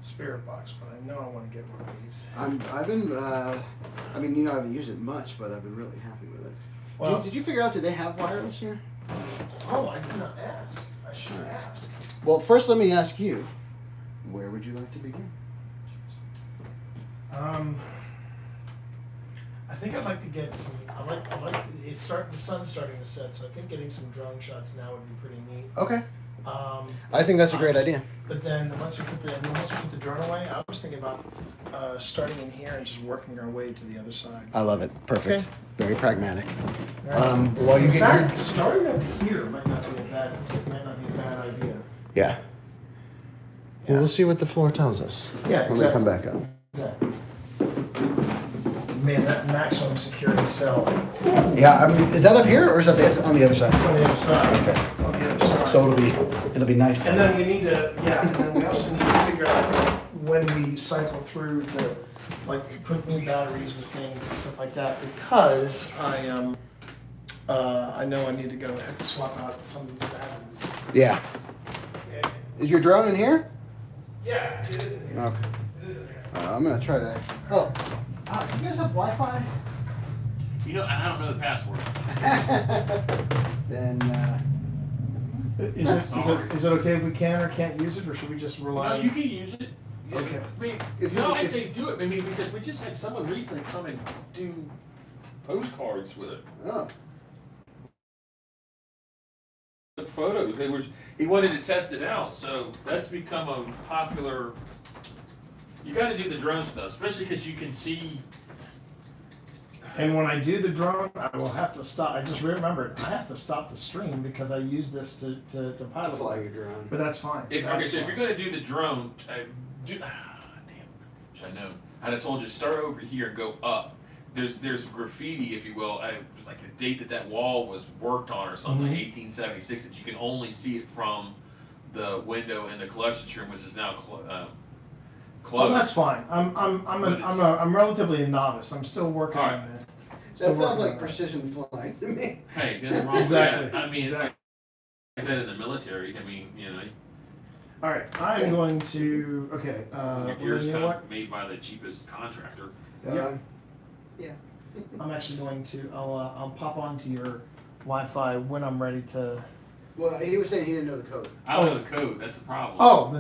spirit box, but I know I want to get one of these. I've been. I mean, you know, I haven't used it much, but I've been really happy with it. Well, Did you figure out? Do they have wireless here? Oh, I did not ask. I should ask. Well, first let me ask you. Where would you like to begin? I think I'd like to get some. I like the sun's starting to set, so I think getting some drone shots now would be pretty neat. Okay. I think that's a great idea. But then once we put the drone away, I was thinking about starting in here and just working our way to the other side. I love it. Perfect. Okay. Very pragmatic. Right. While you In get fact, your, starting up here might not be a bad idea. yeah. Well, we'll see what the floor tells us. Yeah, When we exactly. come back up. Exactly. Man, that maximum security cell. Yeah. I mean, is that up here or is that on the other side? It's on the other side. Okay. It's on the other side. So it'll be nice. And then we need to, and then we also need to figure out when we cycle through to, like, put new batteries with things and stuff like that, because I know I need to go ahead and swap out some of these batteries. Yeah. Yeah, Is your drone in here? yeah, it is in here. Okay. It is in here. I'm gonna try to. Oh. Do you guys have Wi-Fi? You know, I don't know the password. Then. Is it okay if we can or can't use it, or should we just rely No, on? you can use it. Okay. I mean, If no, you- I if- say do it. I mean, because we just had someone recently come and do postcards with it. Oh. Took photos. He wanted to test it out, so that's become a popular. You got to do the drone stuff, especially because you can see. And when I do the drone, I will have to stop. I just remembered I have to stop the stream because I use this to pilot. Fly your drone. But that's fine. If That's you're fine. going to do the drone, damn, which I know. I'd have told you start over here and go up. There's graffiti, if you will. It was like the date that wall was worked on or something, Mhm. 1876. That you can only see it from the window in the collections room, which is now Oh, closed. that's fine. I'm relatively a novice. I'm still working All right. on it. That sounds like precision flying to me. Hey, nothing wrong Exactly, with that. I mean, exactly. it's like that in the military. I mean, you know, All right, I'm going to. Okay. Well, yours then you know kind what? of made by the cheapest contractor. Yeah. Yeah. I'm actually going to. I'll pop onto your Wi-Fi when I'm ready to. Well, he was saying he didn't know the code. I don't know the code. That's the problem. Oh,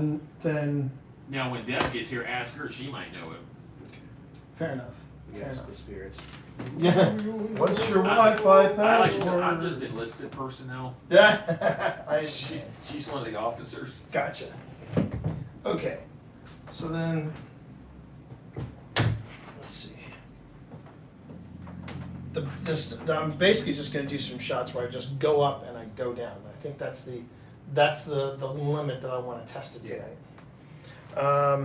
then Now, when Deb gets here, ask her. She might know it. fair enough. Fair Yes, enough. the spirits. Yeah. What's your I- Wi-Fi I like to say, password? I'm just enlisted personnel. Yeah. She's one of the officers. Gotcha. Okay. So then, let's see. I'm basically just going to do some shots where I just go up and I go down. I think that's the limit that I want to test it tonight. I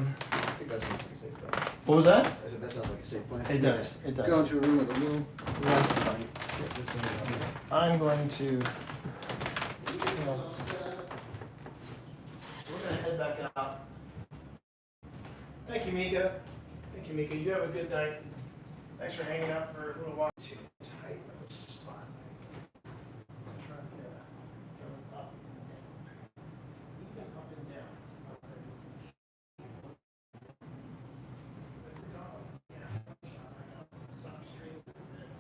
think that sounds like a safe plan. What was that? I said that sounds like a safe plan. It does. It does. Go into a room with a little less light. Get this thing out here. I'm going to. We're going to head back out. Thank you, Mika. Thank you, Mika. You have a good night. Thanks for hanging out for a little while. Too tight of a spot. Try to go up and down. Even up and down. It's not that easy. Stop streaming for a minute.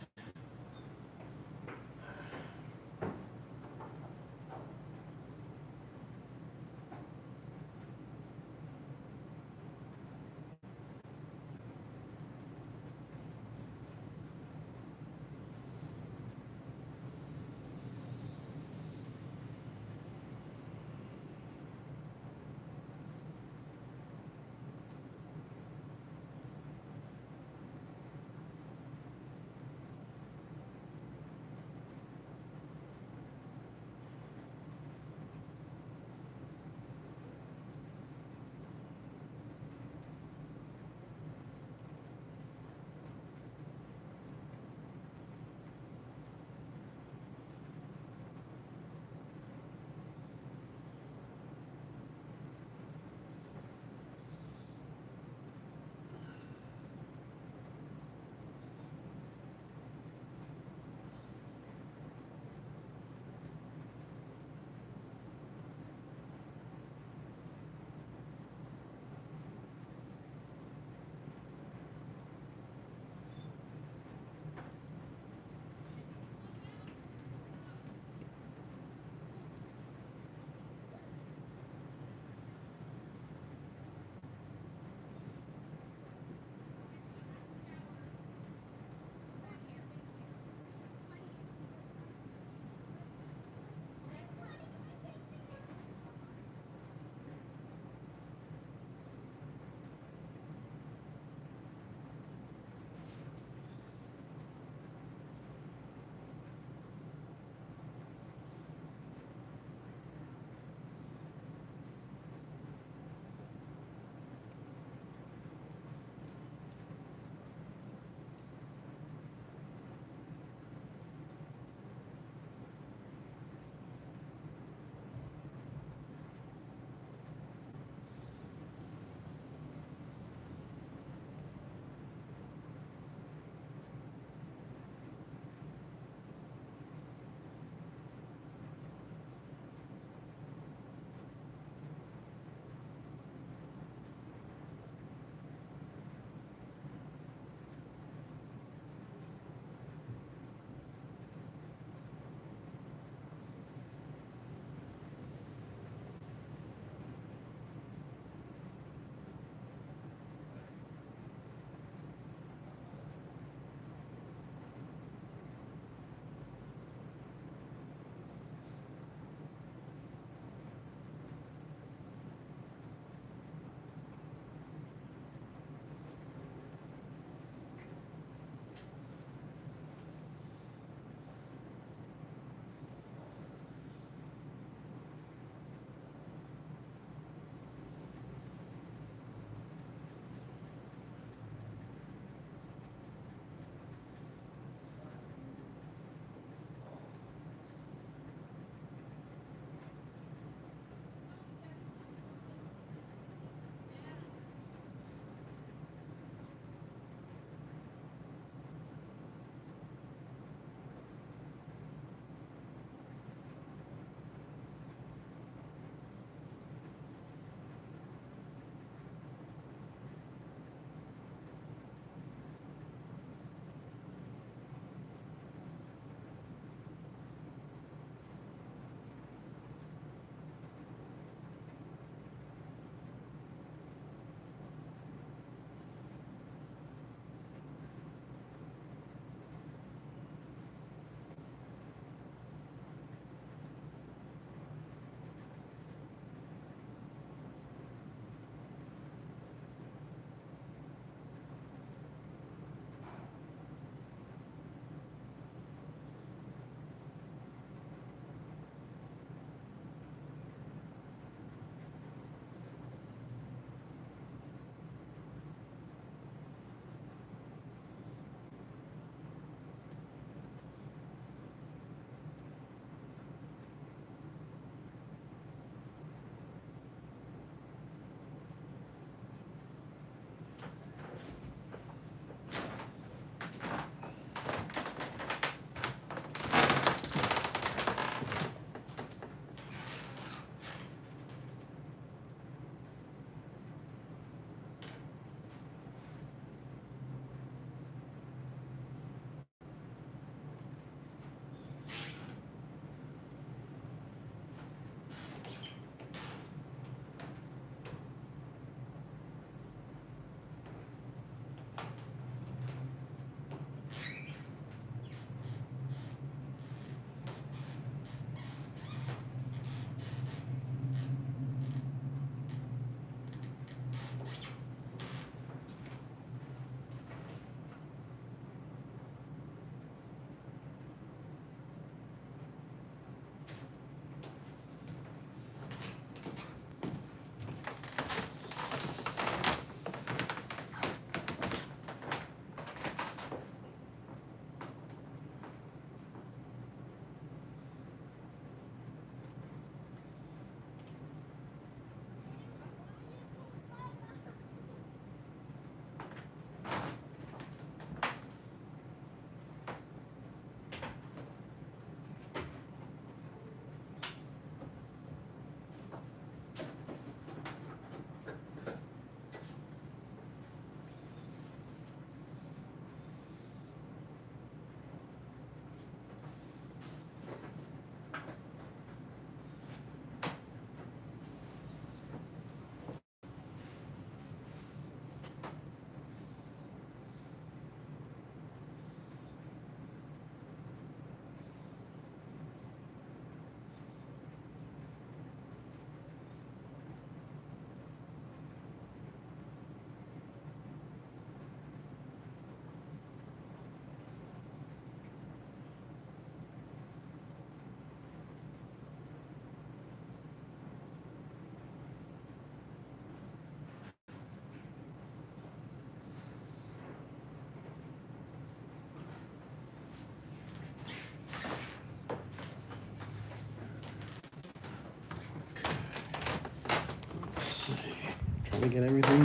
to get everything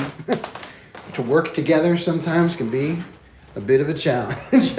to work together sometimes can be a bit of a challenge.